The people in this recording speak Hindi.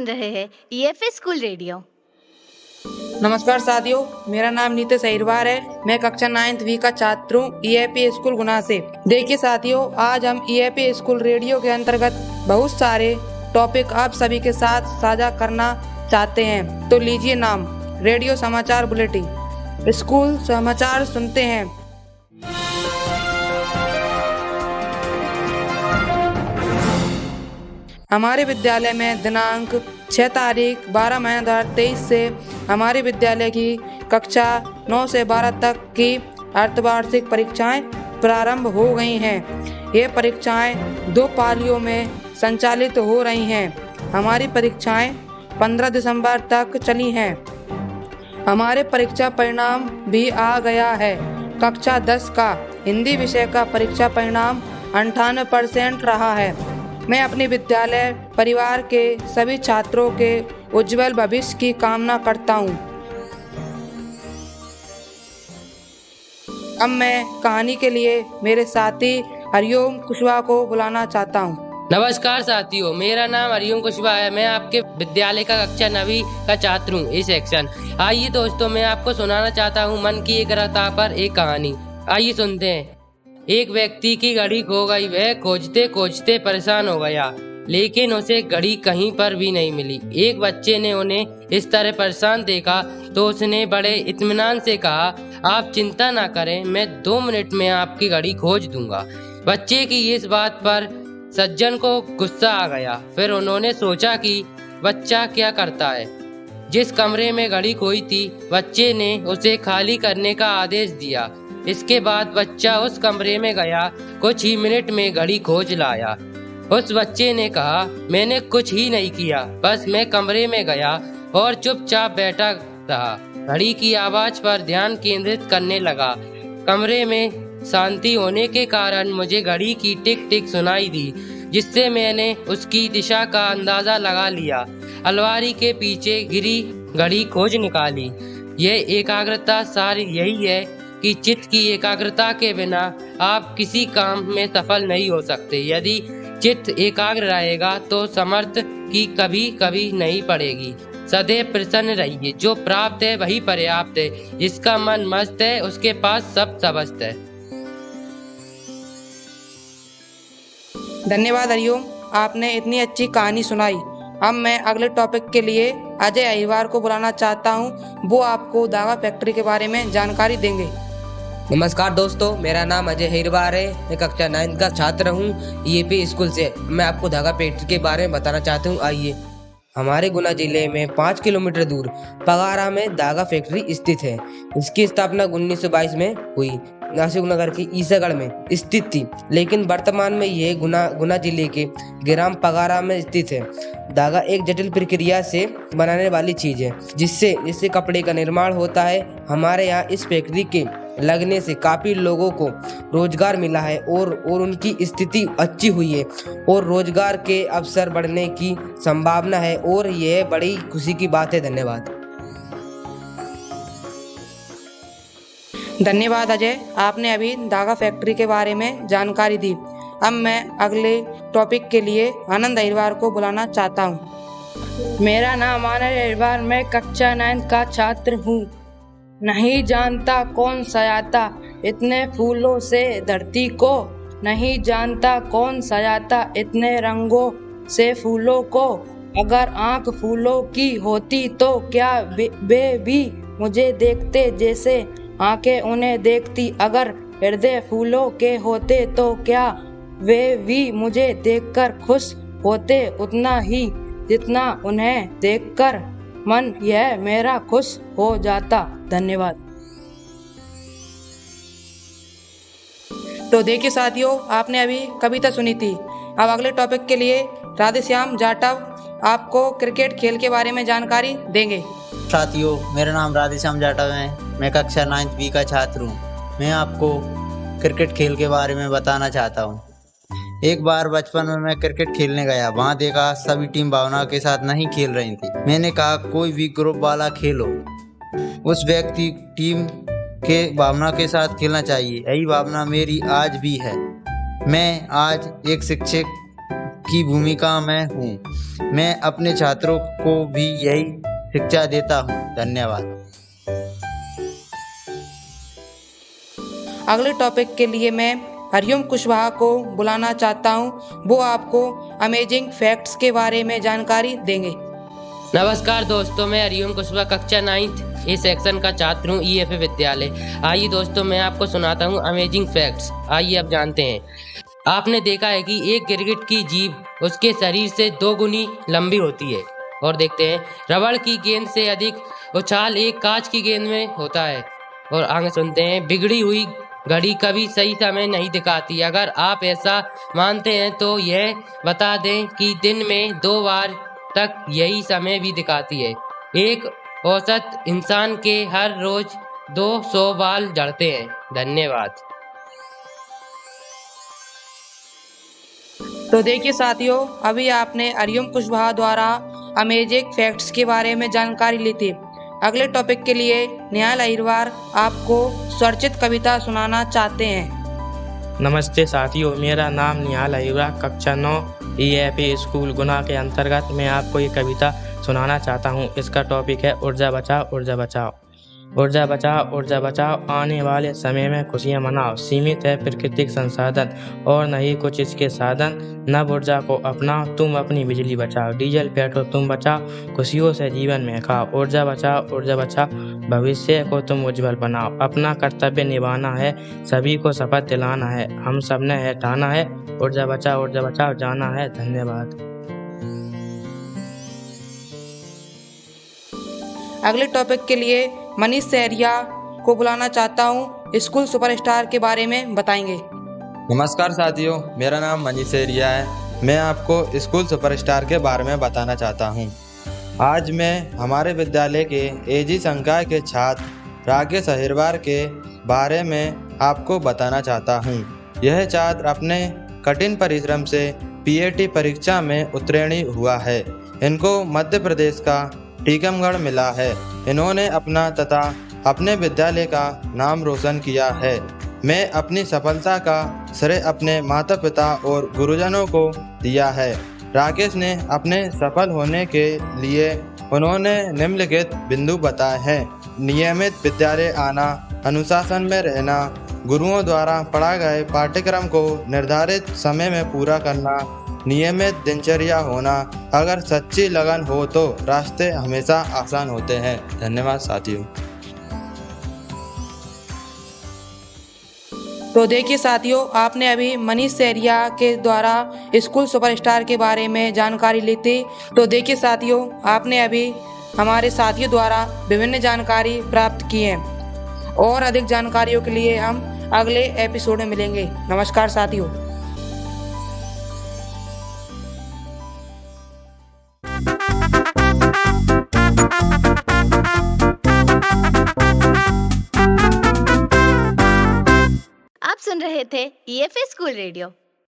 सुन रहे हैं ईएफए स्कूल रेडियो। नमस्कार साथियों, मेरा नाम नीतीश अहिरवार है। मैं कक्षा 9th वी का छात्र हूँ ईएफए स्कूल गुना से। देखिए साथियों, आज हम ईएफए स्कूल रेडियो के अंतर्गत बहुत सारे टॉपिक आप सभी के साथ साझा करना चाहते हैं। तो लीजिए नाम रेडियो समाचार बुलेटिन। स्कूल समाचार सुनते हैं। हमारे विद्यालय में दिनांक 6 तारीख 12 महीना 2023 से हमारे विद्यालय की कक्षा 9 से 12 तक की अर्धवार्षिक परीक्षाएं प्रारंभ हो गई हैं। ये परीक्षाएं 2 पालियों में संचालित हो रही हैं। हमारी परीक्षाएं 15 दिसंबर तक चली हैं। हमारे परीक्षा परिणाम भी आ गया है। कक्षा 10 का हिंदी विषय का परीक्षा परिणाम 98% रहा है। मैं अपने विद्यालय परिवार के सभी छात्रों के उज्जवल भविष्य की कामना करता हूँ। अब मैं कहानी के लिए मेरे साथी हरिओम कुशवाहा को बुलाना चाहता हूँ। नमस्कार साथियों, मेरा नाम हरिओम कुशवाहा है। मैं आपके विद्यालय का कक्षा 9वीं का छात्र हूँ ए सेक्शन। आइए दोस्तों, मैं आपको सुनाना चाहता हूँ मन की एकाग्रता पर एक कहानी। आइए सुनते हैं। एक व्यक्ति की घड़ी खो गई। वह खोजते खोजते परेशान हो गया, लेकिन उसे घड़ी कहीं पर भी नहीं मिली। एक बच्चे ने उन्हें इस तरह परेशान देखा तो उसने बड़े इत्मीनान से कहा, आप चिंता ना करें, मैं 2 मिनट में आपकी घड़ी खोज दूंगा। बच्चे की इस बात पर सज्जन को गुस्सा आ गया। फिर उन्होंने सोचा कि बच्चा क्या करता है। जिस कमरे में घड़ी खोई थी, बच्चे ने उसे खाली करने का आदेश दिया। इसके बाद बच्चा उस कमरे में गया। कुछ ही मिनट में घड़ी खोज लाया। उस बच्चे ने कहा, मैंने कुछ ही नहीं किया, बस मैं कमरे में गया और चुपचाप बैठा रहा। घड़ी की आवाज पर ध्यान केंद्रित करने लगा। कमरे में शांति होने के कारण मुझे घड़ी की टिक टिक सुनाई दी, जिससे मैंने उसकी दिशा का अंदाजा लगा लिया। अलमारी के पीछे गिरी घड़ी खोज निकाली। यह एकाग्रता सार यही है कि चित्त की एकाग्रता के बिना आप किसी काम में सफल नहीं हो सकते। यदि चित्त एकाग्र रहेगा तो समर्थ की कभी कभी नहीं पड़ेगी। सदैव प्रसन्न रहिए। जो प्राप्त है वही पर्याप्त है। जिसका मन मस्त है उसके पास सब सबस्त है। धन्यवाद हरिओम, आपने इतनी अच्छी कहानी सुनाई। अब मैं अगले टॉपिक के लिए अजय अहिरवार को बुलाना चाहता हूँ। वो आपको धागा फैक्ट्री के बारे में जानकारी देंगे। नमस्कार दोस्तों, मेरा नाम अजय अहिरवार है। मैं कक्षा 9 का छात्र हूँ ईएफए स्कूल से। मैं आपको धागा फैक्ट्री के बारे में बताना चाहता हूँ। आइए, हमारे गुना जिले में 5 किलोमीटर दूर पगारा में धागा फैक्ट्री स्थित है। इसकी स्थापना 1922 में हुई। नासिक नगर के ईसागढ़ में स्थित थी, लेकिन वर्तमान में यह गुना जिले के ग्राम पगारा में स्थित है। धागा एक जटिल प्रक्रिया से बनाने वाली चीज है, जिससे कपड़े का निर्माण होता है। हमारे यहाँ इस फैक्ट्री के लगने से काफी लोगों को रोजगार मिला है और उनकी स्थिति अच्छी हुई है और रोजगार के अवसर बढ़ने की संभावना है और यह बड़ी खुशी की बात है। धन्यवाद अजय, आपने अभी धागा फैक्ट्री के बारे में जानकारी दी। अब मैं अगले टॉपिक के लिए आनंद अहिरवार को बुलाना चाहता हूँ। मेरा नाम आनंद अहिरवार, मैं कक्षा 9 का छात्र हूँ। नहीं जानता कौन सजाता इतने फूलों से धरती को, नहीं जानता कौन सजाता इतने रंगों से फूलों को। अगर आँख फूलों की होती तो क्या वे भी मुझे देखते जैसे आंखें उन्हें देखती। अगर हृदय फूलों के होते तो क्या वे भी मुझे देखकर खुश होते उतना ही जितना उन्हें देखकर मन यह मेरा खुश हो जाता। धन्यवाद। तो देखिए साथियों, आपने अभी कविता सुनी थी। अब अगले टॉपिक के लिए राधेश्याम जाटव आपको क्रिकेट खेल के बारे में जानकारी देंगे। साथियों, मेरा नाम राधेश्याम जाटव है। मैं कक्षा 9th बी का छात्र हूँ। मैं आपको क्रिकेट खेल के बारे में बताना चाहता हूँ। एक बार बचपन में मैं क्रिकेट खेलने गया। वहाँ देखा सभी टीम भावना के साथ नहीं खेल रही थी। मैंने कहा कोई भी ग्रुप वाला खेलो। उस व्यक्ति टीम के भावना के साथ खेलना चाहिए। यही भावना मेरी आज भी है। मैं आज एक शिक्षक की भूमिका में हूँ। मैं अपने छात्रों को भी यही शिक्षा देता हूँ। धन्यवाद। अगले टॉपिक के लिए मैं हरिओम कुशवाहा को बुलाना चाहता हूँ। वो आपको अमेजिंग फैक्ट्स के बारे में जानकारी देंगे। नमस्कार दोस्तों, मैं हरिओम कुशवाहा कक्षा 9 ए सेक्शन का छात्र हूँ ईएफए विद्यालय। आइए दोस्तों, मैं आपको सुनाता हूँ अमेजिंग फैक्ट्स। आइए अब जानते हैं। आपने देखा है कि एक गिरगिट की जीभ उसके शरीर से 2 गुनी लंबी होती है। और देखते हैं, रबड़ की गेंद से अधिक उछाल एक कांच की गेंद में होता है। और आगे सुनते हैं, बिगड़ी हुई घड़ी कभी सही समय नहीं दिखाती। अगर आप ऐसा मानते हैं तो यह बता दें कि दिन में 2 बार तक यही समय भी दिखाती है। एक औसत इंसान के हर रोज 200 बाल झड़ते हैं। धन्यवाद। तो देखिए साथियों, अभी आपने हरिओम कुशवाहा द्वारा अमेजिंग फैक्ट्स के बारे में जानकारी ली थी। अगले टॉपिक के लिए निहाल अहिरवार आपको स्वरचित कविता सुनाना चाहते हैं। नमस्ते साथियों, मेरा नाम निहाल अहिरवार कक्षा 9 ईएफए स्कूल गुना के अंतर्गत मैं आपको ये कविता सुनाना चाहता हूँ। इसका टॉपिक है ऊर्जा बचाओ ऊर्जा बचाओ। ऊर्जा बचाओ ऊर्जा बचाओ, आने वाले समय में खुशियाँ मनाओ। सीमित है प्राकृतिक संसाधन और नहीं कुछ इसके साधन। नव ऊर्जा को अपनाओ, तुम अपनी बिजली बचाओ। डीजल पेट्रोल तुम बचाओ, खुशियों से जीवन में खाओ। ऊर्जा बचाओ, भविष्य को तुम उज्जवल बनाओ। अपना कर्तव्य निभाना है, सभी को शपथ दिलाना है। हम सब ने है ठाना है, ऊर्जा बचाओ जाना है। धन्यवाद। अगले टॉपिक के लिए मनीष सहरिया को बुलाना चाहता हूँ। स्कूल सुपरस्टार के बारे में बताएंगे। नमस्कार साथियों, मेरा नाम मनीष सहरिया है। मैं आपको स्कूल सुपरस्टार के बारे में बताना चाहता हूँ। आज मैं हमारे विद्यालय के एजी संकाय के छात्र राकेश अहिरवार के बारे में आपको बताना चाहता हूँ। यह छात्र अपने कठिन परिश्रम से पीएटी परीक्षा में उत्तीर्ण हुआ है। इनको मध्य प्रदेश का टीकमगढ़ मिला है। इन्होंने अपना तथा अपने विद्यालय का नाम रोशन किया है। मैं अपनी सफलता का श्रेय अपने माता पिता और गुरुजनों को दिया है। राकेश ने अपने सफल होने के लिए उन्होंने निम्नलिखित बिंदु बताए हैं। नियमित विद्यालय आना, अनुशासन में रहना, गुरुओं द्वारा पढ़ाए गए पाठ्यक्रम को निर्धारित समय में पूरा करना, नियमित दिनचर्या होना। अगर सच्ची लगन हो तो रास्ते हमेशा आसान होते हैं। धन्यवाद साथियों। तो देखिए साथियों, आपने अभी मनीष सहरिया के द्वारा स्कूल सुपरस्टार के बारे में जानकारी ली थी। तो देखिए साथियों, आपने अभी हमारे साथियों द्वारा विभिन्न जानकारी प्राप्त की है। और अधिक जानकारियों के लिए हम अगले एपिसोड में मिलेंगे। नमस्कार साथियों। आप सुन रहे थे ईएफए स्कूल रेडियो।